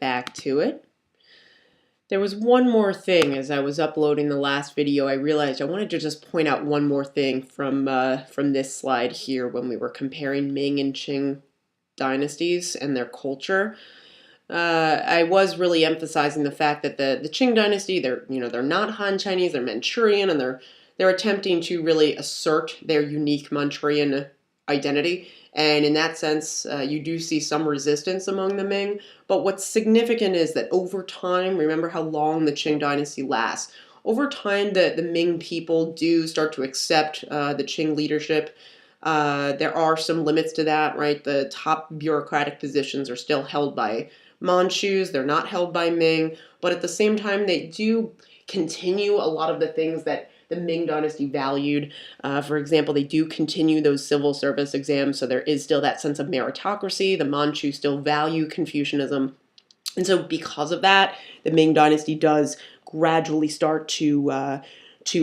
back to it. There was one more thing as I was uploading the last video. I realized I wanted to just point out one more thing from this slide here when we were comparing Ming and Qing dynasties and their culture. I was really emphasizing the fact that the Qing dynasty, they're not Han Chinese, they're Manchurian, and they're attempting to really assert their unique Manchurian identity. And in that sense, you do see some resistance among the Ming. But what's significant is that over time, remember how long the Qing dynasty lasts. Over time, the Ming people do start to accept the Qing leadership. There are some limits to that, right? The top bureaucratic positions are still held by Manchus. They're not held by Ming. But at the same time, they do continue a lot of the things that the Ming dynasty valued. For example, they do continue those civil service exams, so there is still that sense of meritocracy. The Manchus still value Confucianism. And so because of that, the Ming dynasty does gradually start to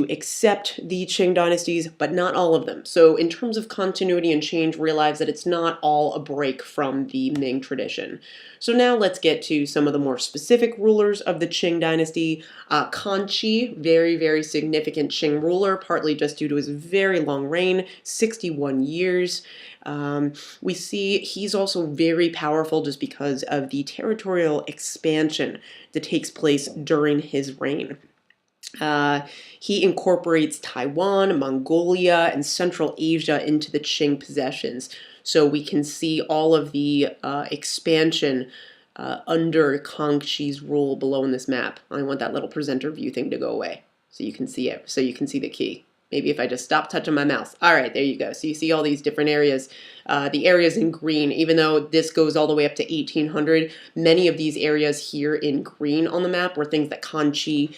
accept the Qing dynasties, but not all of them. So in terms of continuity and change, realize that it's not all a break from the Ming tradition. So now let's get to some of the more specific rulers of the Qing dynasty. Kan Chi, very, very significant Qing ruler, partly just due to his very long reign, 61 years. We see he's also very powerful just because of the territorial expansion that takes place during his reign. He incorporates Taiwan, Mongolia, and Central Asia into the Qing possessions. So we can see all of the expansion under Kan Chi's rule below in this map. I want that little presenter view thing to go away so you can see it, so you can see the key. Maybe if I just stop touching my mouse. All right, there you go. So you see all these different areas. The areas in green, even though this goes all the way up to 1800, many of these areas here in green on the map were things that Kan Chi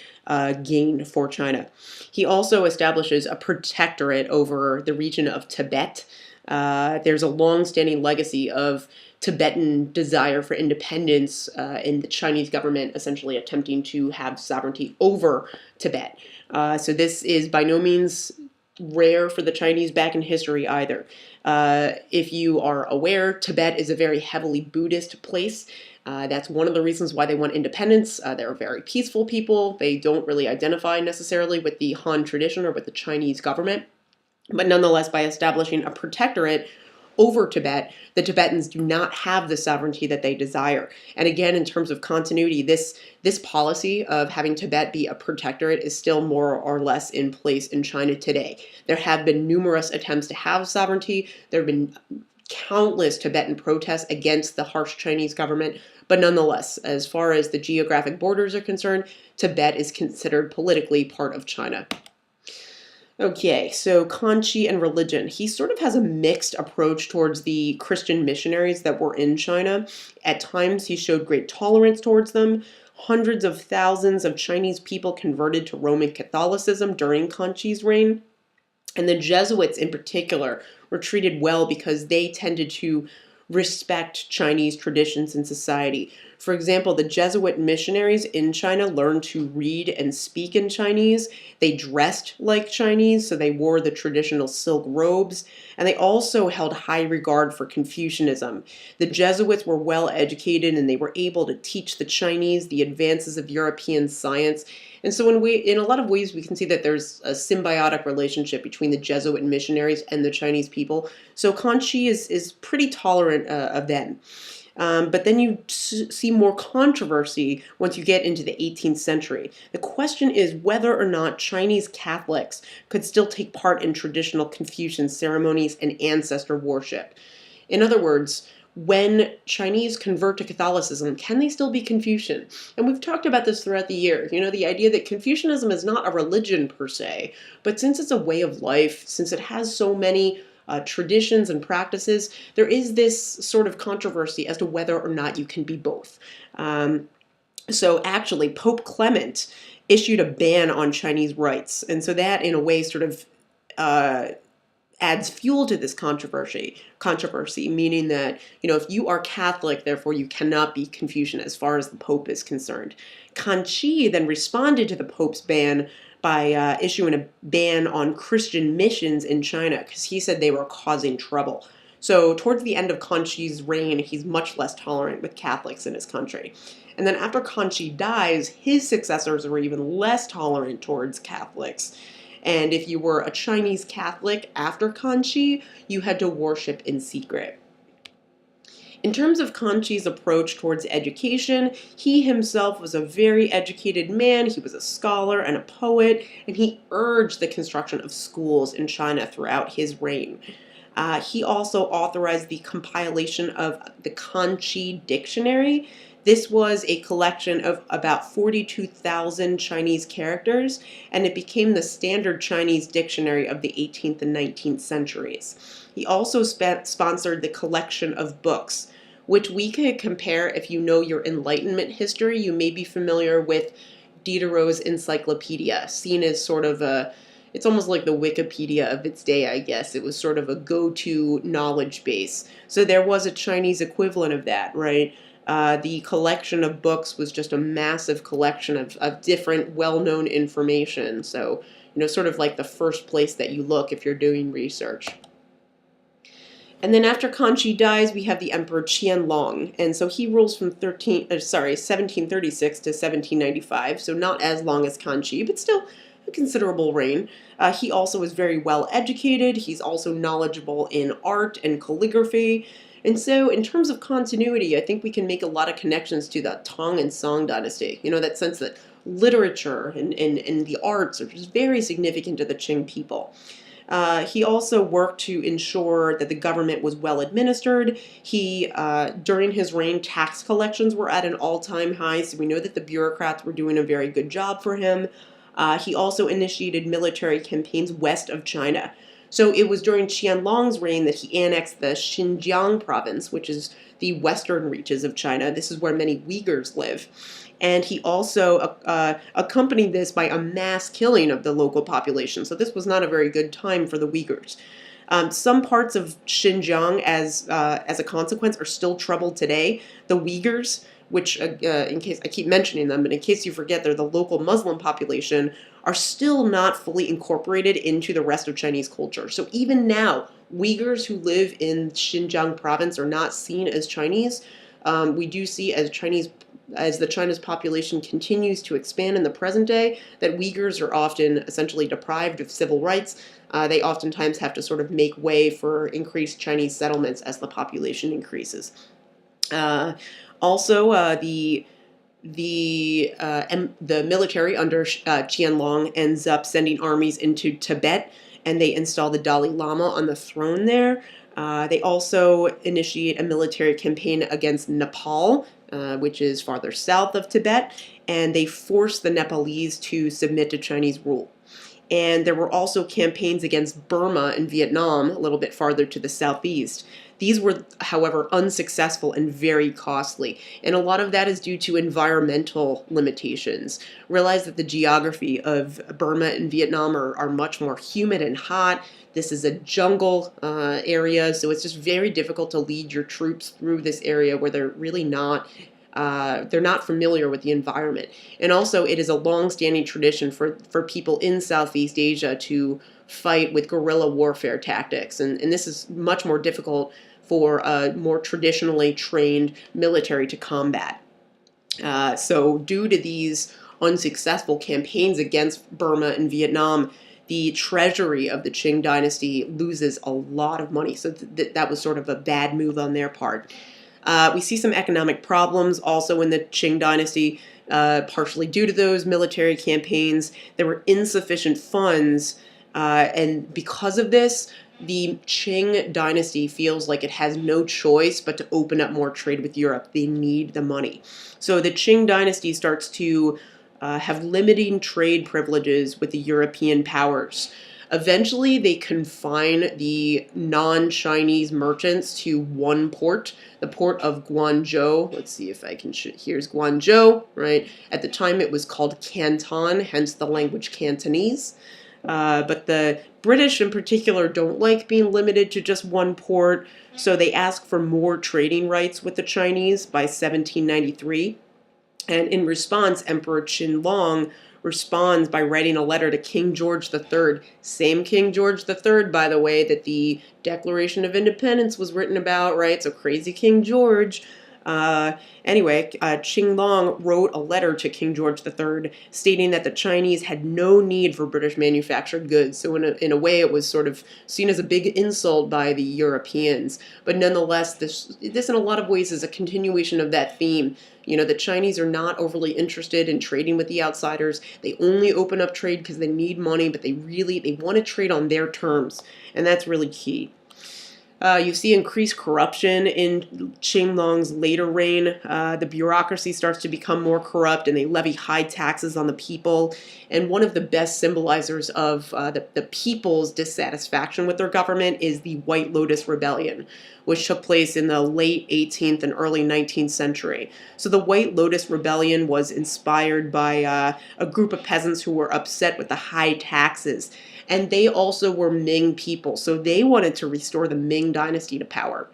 gained for China. He also establishes a protectorate over the region of Tibet. There's a long-standing legacy of Tibetan desire for independence in the Chinese government essentially attempting to have sovereignty over Tibet. So this is by no means rare for the Chinese back in history either. If you are aware, Tibet is a very heavily Buddhist place. That's one of the reasons why they want independence. They're a very peaceful people. They don't really identify necessarily with the Han tradition or with the Chinese government. But nonetheless, by establishing a protectorate over Tibet, the Tibetans do not have the sovereignty that they desire. And again, in terms of continuity, this policy of having Tibet be a protectorate is still more or less in place in China today. There have been numerous attempts to have sovereignty. There have been countless Tibetan protests against the harsh Chinese government. But nonetheless, as far as the geographic borders are concerned, Tibet is considered politically part of China. Okay, so Kan Chi and religion. He sort of has a mixed approach towards the Christian missionaries that were in China. At times, he showed great tolerance towards them. Hundreds of thousands of Chinese people converted to Roman Catholicism during Kan Chi's reign. And the Jesuits in particular were treated well because they tended to respect Chinese traditions and society. For example, the Jesuit missionaries in China learned to read and speak in Chinese. They dressed like Chinese, so they wore the traditional silk robes, and they also held high regard for Confucianism. The Jesuits were well educated, and they were able to teach the Chinese the advances of European science. And so in a lot of ways, we can see that there's a symbiotic relationship between the Jesuit missionaries and the Chinese people. So Kan Chi is pretty tolerant of them. But then you see more controversy once you get into the 18th century. The question is whether or not Chinese Catholics could still take part in traditional Confucian ceremonies and ancestor worship. In other words, when Chinese convert to Catholicism, can they still be Confucian? And we've talked about this throughout the year. You know, the idea that Confucianism is not a religion per se, but since it's a way of life, since it has so many traditions and practices, there is this sort of controversy as to whether or not you can be both. So actually, Pope Clement issued a ban on Chinese rites. And so that, in a way, sort of adds fuel to this controversy, meaning that, you know, if you are Catholic, therefore you cannot be Confucian as far as the Pope is concerned. Kan Chi then responded to the Pope's ban by issuing a ban on Christian missions in China because he said they were causing trouble. So towards the end of Kanchi's reign, he's much less tolerant with Catholics in his country. And then after Kanchi dies, his successors were even less tolerant towards Catholics. And if you were a Chinese Catholic after Kanchi, you had to worship in secret. In terms of Kanchi's approach towards education, he himself was a very educated man. He was a scholar and a poet, and he urged the construction of schools in China throughout his reign. He also authorized the compilation of the Kanchi Dictionary. This was a collection of about 42,000 Chinese characters, and it became the standard Chinese dictionary of the 18th and 19th centuries. He also sponsored the collection of books, which we could compare if you know your Enlightenment history. You may be familiar with Diderot's Encyclopedia, seen as sort of it's almost like the Wikipedia of its day, I guess. It was sort of a go-to knowledge base. So there was a Chinese equivalent of that, right? The collection of books was just a massive collection of different well-known information. So, sort of like the first place that you look if you're doing research. And then after Kanchi dies, we have the Emperor Qianlong. And so he rules from 1736 to 1795, so not as long as Kanchi, but still a considerable reign. He also is very well educated. He's also knowledgeable in art and calligraphy. And so in terms of continuity, I think we can make a lot of connections to the Tang and Song dynasty. That sense that literature and the arts are just very significant to the Qing people. He also worked to ensure that the government was well administered. During his reign, tax collections were at an all-time high, so we know that the bureaucrats were doing a very good job for him. He also initiated military campaigns west of China. So it was during Qianlong's reign that he annexed the Xinjiang province, which is the western reaches of China. This is where many Uyghurs live. And he also accompanied this by a mass killing of the local population. So this was not a very good time for the Uyghurs. Some parts of Xinjiang, as a consequence, are still troubled today. The Uyghurs, which, in case I keep mentioning them, but in case you forget, they're the local Muslim population, are still not fully incorporated into the rest of Chinese culture. So even now, Uyghurs who live in Xinjiang province are not seen as Chinese. We do see as China's population continues to expand in the present day, that Uyghurs are often essentially deprived of civil rights. They oftentimes have to sort of make way for increased Chinese settlements as the population increases. Also, the military under Qianlong ends up sending armies into Tibet, and they install the Dalai Lama on the throne there. They also initiate a military campaign against Nepal, which is farther south of Tibet, and they force the Nepalese to submit to Chinese rule. And there were also campaigns against Burma and Vietnam, a little bit farther to the southeast. These were, however, unsuccessful and very costly, and a lot of that is due to environmental limitations. Realize that the geography of Burma and Vietnam are much more humid and hot. This is a jungle area, so it's just very difficult to lead your troops through this area where they're really not familiar with the environment. And also, it is a long-standing tradition for people in Southeast Asia to fight with guerrilla warfare tactics, and this is much more difficult for a more traditionally trained military to combat. So due to these unsuccessful campaigns against Burma and Vietnam, the treasury of the Qing dynasty loses a lot of money. So that was sort of a bad move on their part. We see some economic problems also in the Qing dynasty, partially due to those military campaigns. There were insufficient funds, and because of this, the Qing dynasty feels like it has no choice but to open up more trade with Europe. They need the money. So the Qing dynasty starts to have limiting trade privileges with the European powers. Eventually, they confine the non-Chinese merchants to one port, the port of Guangzhou. Let's see if I can here's Guangzhou, right? At the time, it was called Canton, hence the language Cantonese. But the British in particular don't like being limited to just one port, so they ask for more trading rights with the Chinese by 1793. And in response, Emperor Qianlong responds by writing a letter to King George III. Same King George III, by the way, that the Declaration of Independence was written about, right? So crazy King George. Qianlong wrote a letter to King George III stating that the Chinese had no need for British manufactured goods. So in a way, it was sort of seen as a big insult by the Europeans. But nonetheless, this in a lot of ways is a continuation of that theme. You know, the Chinese are not overly interested in trading with the outsiders. They only open up trade because they need money, but they want to trade on their terms, and that's really key. You see increased corruption in Qianlong's later reign. The bureaucracy starts to become more corrupt, and they levy high taxes on the people. And one of the best symbolizers of the people's dissatisfaction with their government is the White Lotus Rebellion, which took place in the late 18th and early 19th century. So the White Lotus Rebellion was inspired by a group of peasants who were upset with the high taxes. And they also were Ming people, so they wanted to restore the Ming Dynasty to power.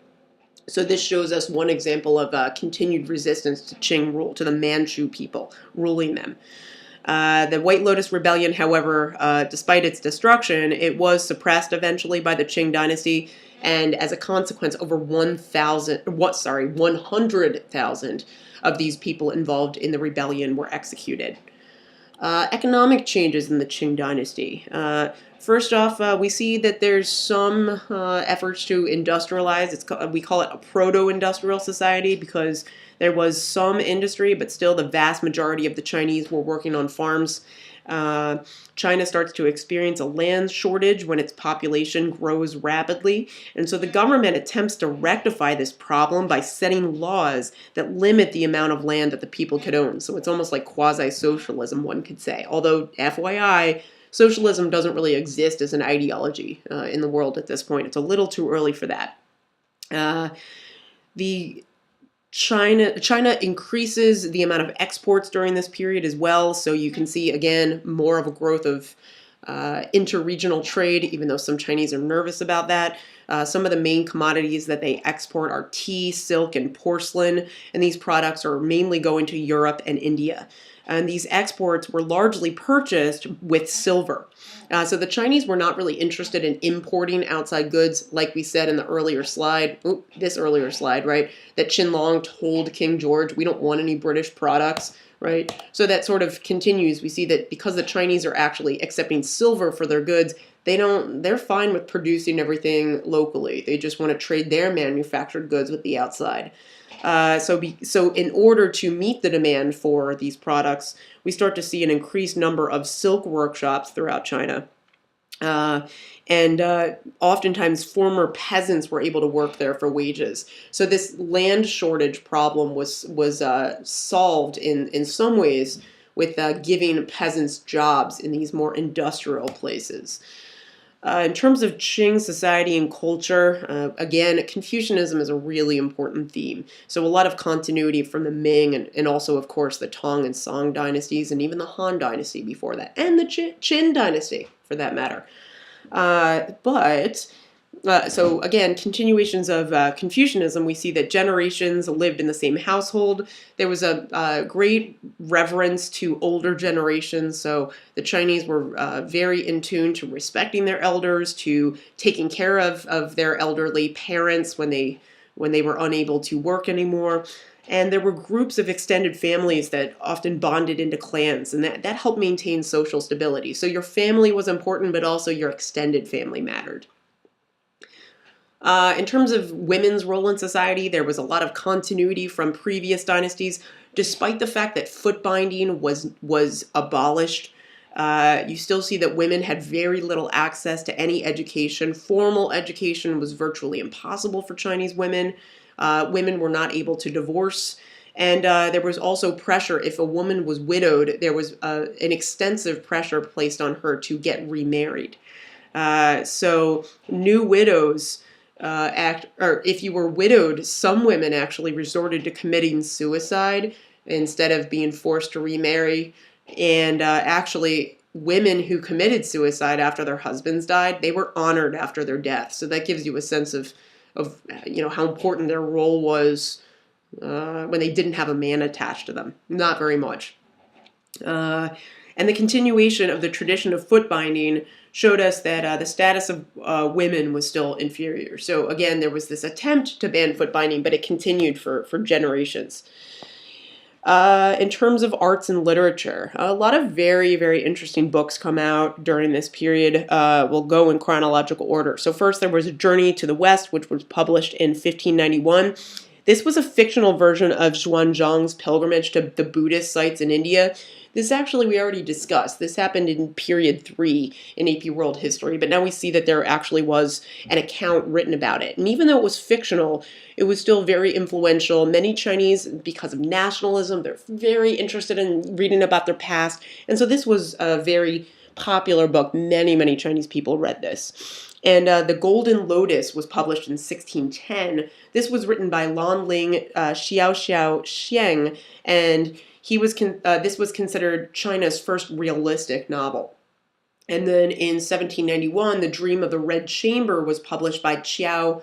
So this shows us one example of continued resistance to Qing rule, to the Manchu people ruling them. The White Lotus Rebellion, however, despite its destruction, it was suppressed eventually by the Qing Dynasty, and as a consequence, over 100,000 of these people involved in the rebellion were executed. Economic changes in the Qing Dynasty. First off, we see that there's some efforts to industrialize. We call it a proto-industrial society because there was some industry, but still the vast majority of the Chinese were working on farms. China starts to experience a land shortage when its population grows rapidly. And so the government attempts to rectify this problem by setting laws that limit the amount of land that the people could own. So it's almost like quasi-socialism, one could say. Although, FYI, socialism doesn't really exist as an ideology in the world at this point. It's a little too early for that. China increases the amount of exports during this period as well, so you can see, again, more of a growth of interregional trade, even though some Chinese are nervous about that. Some of the main commodities that they export are tea, silk, and porcelain, and these products are mainly going to Europe and India. And these exports were largely purchased with silver. So the Chinese were not really interested in importing outside goods, like we said in the earlier slide, this earlier slide, right, that Qianlong told King George, we don't want any British products, right? So that sort of continues. We see that because the Chinese are actually accepting silver for their goods, they're fine with producing everything locally. They just want to trade their manufactured goods with the outside. So in order to meet the demand for these products, we start to see an increased number of silk workshops throughout China. Oftentimes former peasants were able to work there for wages. So this land shortage problem was solved in some ways with giving peasants jobs in these more industrial places. In terms of Qing society and culture, again, Confucianism is a really important theme. So a lot of continuity from the Ming and also, of course, the Tang and Song dynasties and even the Han dynasty before that, and the Qin dynasty, for that matter. So again, continuations of Confucianism, we see that generations lived in the same household. There was a great reverence to older generations. So the Chinese were very in tune to respecting their elders, to taking care of their elderly parents when they were unable to work anymore. And there were groups of extended families that often bonded into clans, and that helped maintain social stability. So your family was important, but also your extended family mattered. In terms of women's role in society, there was a lot of continuity from previous dynasties. Despite the fact that foot binding was abolished, you still see that women had very little access to any education. Formal education was virtually impossible for Chinese women. Women were not able to divorce. And there was also pressure. If a woman was widowed, there was an extensive pressure placed on her to get remarried. So new widows if you were widowed, some women actually resorted to committing suicide instead of being forced to remarry. And actually, women who committed suicide after their husbands died, they were honored after their death. So that gives you a sense of how important their role was when they didn't have a man attached to them. Not very much. And the continuation of the tradition of foot binding showed us that the status of women was still inferior. So again, there was this attempt to ban foot binding, but it continued for generations. In terms of arts and literature, a lot of very, very interesting books come out during this period. We'll go in chronological order. So first there was A Journey to the West, which was published in 1591. This was a fictional version of Xuanzang's pilgrimage to the Buddhist sites in India. This actually we already discussed. This happened in period 3 in AP World History, but now we see that there actually was an account written about it. And even though it was fictional, it was still very influential. Many Chinese, because of nationalism, they're very interested in reading about their past. And so this was a very popular book. Many, many Chinese people read this. And The Golden Lotus was published in 1610. This was written by Lan Ling Xiao Xiang, and this was considered China's first realistic novel. And then in 1791, The Dream of the Red Chamber was published by Qiao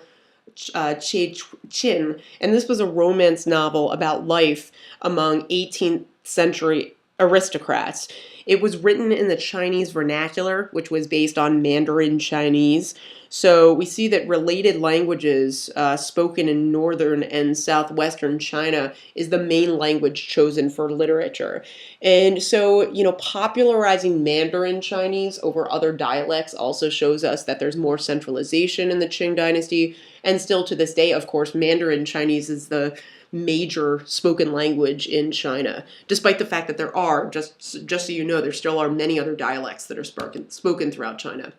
Qin, and this was a romance novel about life among 18th century aristocrats. It was written in the Chinese vernacular, which was based on Mandarin Chinese. So we see that related languages spoken in northern and southwestern China is the main language chosen for literature. And so, popularizing Mandarin Chinese over other dialects also shows us that there's more centralization in the Qing dynasty. And still to this day, of course, Mandarin Chinese is the major spoken language in China, despite the fact that there are, just so you know, there still are many other dialects that are spoken throughout China.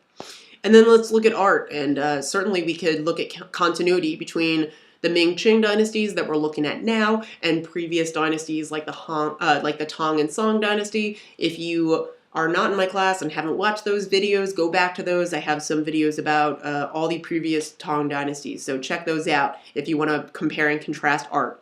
And then let's look at art, and certainly we could look at continuity between the Ming-Qing dynasties that we're looking at now and previous dynasties like the Tang and Song dynasty. If you are not in my class and haven't watched those videos, go back to those. I have some videos about all the previous Tang dynasties, so check those out if you want to compare and contrast art.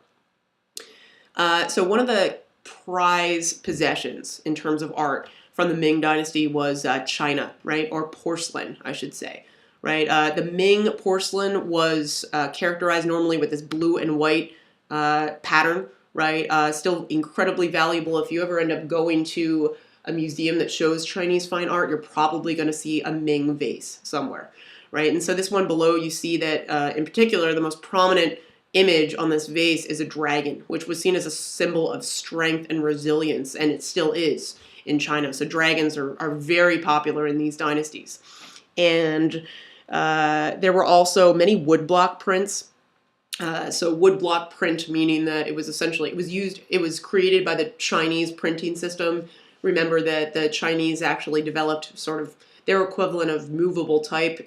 So one of the prize possessions in terms of art from the Ming Dynasty was china, right? Or porcelain, I should say, right? The Ming porcelain was characterized normally with this blue and white pattern, right? Still incredibly valuable. If you ever end up going to a museum that shows Chinese fine art, you're probably going to see a Ming vase somewhere, right? And so this one below, you see that in particular, the most prominent image on this vase is a dragon, which was seen as a symbol of strength and resilience, and it still is in China. So dragons are very popular in these dynasties. And there were also many woodblock prints. So woodblock print meaning that it was created by the Chinese printing system. Remember that the Chinese actually developed sort of their equivalent of movable type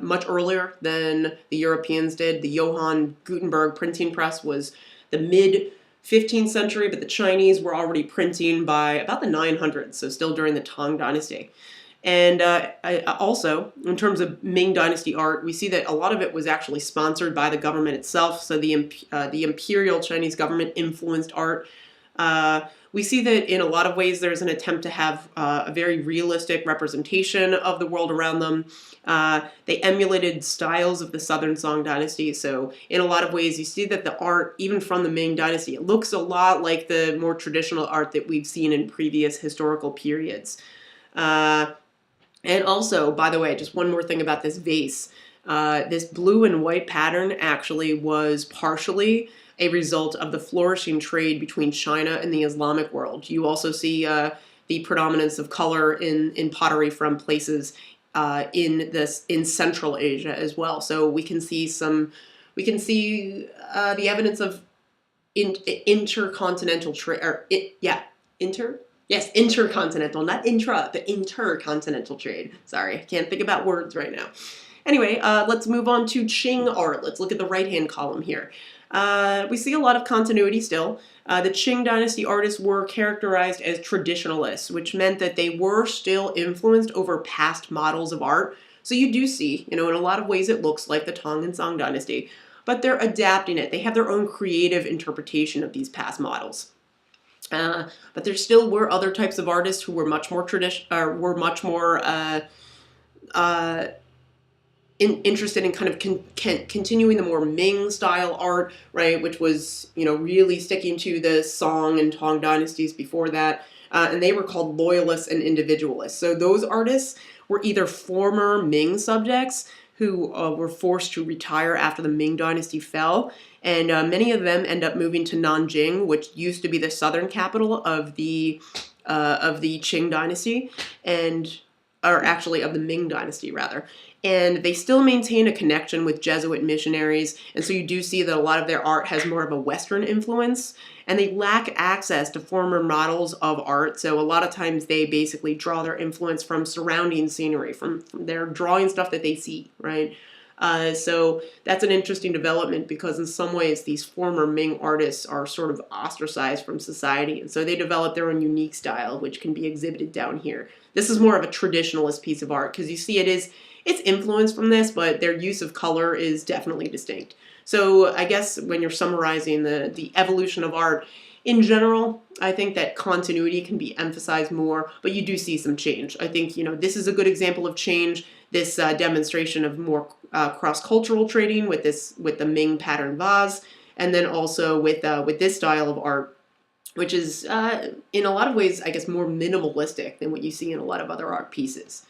much earlier than the Europeans did. The Johann Gutenberg printing press was the mid-15th century, but the Chinese were already printing by about the 900s, so still during the Tang Dynasty. And also, in terms of Ming Dynasty art, we see that a lot of it was actually sponsored by the government itself, so the imperial Chinese government influenced art. We see that in a lot of ways there's an attempt to have a very realistic representation of the world around them. They emulated styles of the Southern Song Dynasty, so in a lot of ways you see that the art, even from the Ming Dynasty, it looks a lot like the more traditional art that we've seen in previous historical periods. And also, by the way, just one more thing about this vase. This blue and white pattern actually was partially a result of the flourishing trade between China and the Islamic world. You also see the predominance of color in pottery from places in Central Asia as well. So we can see the evidence of intercontinental trade, intercontinental, not intra, but intercontinental trade. Sorry, I can't think about words right now. Anyway, let's move on to Qing art. Let's look at the right-hand column here. We see a lot of continuity still. The Qing Dynasty artists were characterized as traditionalists, which meant that they were still influenced over past models of art. So you do see, in a lot of ways it looks like the Tang and Song Dynasty, but they're adapting it. They have their own creative interpretation of these past models. But there still were other types of artists who were much more interested in kind of continuing the more Ming style art, right, which was, you know, really sticking to the Song and Tang dynasties before that, and they were called loyalists and individualists. So those artists were either former Ming subjects who were forced to retire after the Ming dynasty fell, and many of them end up moving to Nanjing, which used to be the southern capital of the Qing dynasty, and or actually of the Ming dynasty rather. And they still maintain a connection with Jesuit missionaries, and so you do see that a lot of their art has more of a Western influence, and they lack access to former models of art, so a lot of times they basically draw their influence from surrounding scenery, from their drawing stuff that they see, right? So that's an interesting development because in some ways these former Ming artists are sort of ostracized from society, and so they develop their own unique style, which can be exhibited down here. This is more of a traditionalist piece of art because you see it's influenced from this, but their use of color is definitely distinct. So I guess when you're summarizing the evolution of art, in general, I think that continuity can be emphasized more, but you do see some change. I think, you know, this is a good example of change, this demonstration of more cross-cultural trading with the Ming pattern vase, and then also with this style of art, which is in a lot of ways, I guess, more minimalistic than what you see in a lot of other art pieces.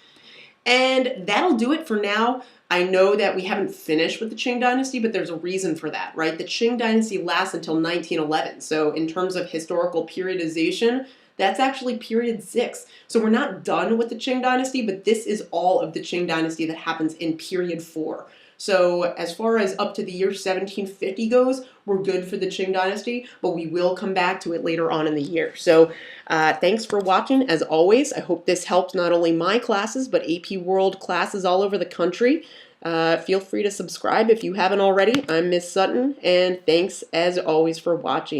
And that'll do it for now. I know that we haven't finished with the Qing Dynasty, but there's a reason for that, right? The Qing Dynasty lasts until 1911. So in terms of historical periodization, that's actually period 6. So we're not done with the Qing Dynasty, but this is all of the Qing Dynasty that happens in period 4. So as far as up to the year 1750 goes, we're good for the Qing Dynasty, but we will come back to it later on in the year. So thanks for watching. As always, I hope this helped not only my classes, but AP World classes all over the country. Feel free to subscribe if you haven't already. I'm Miss Sutton, and thanks as always for watching.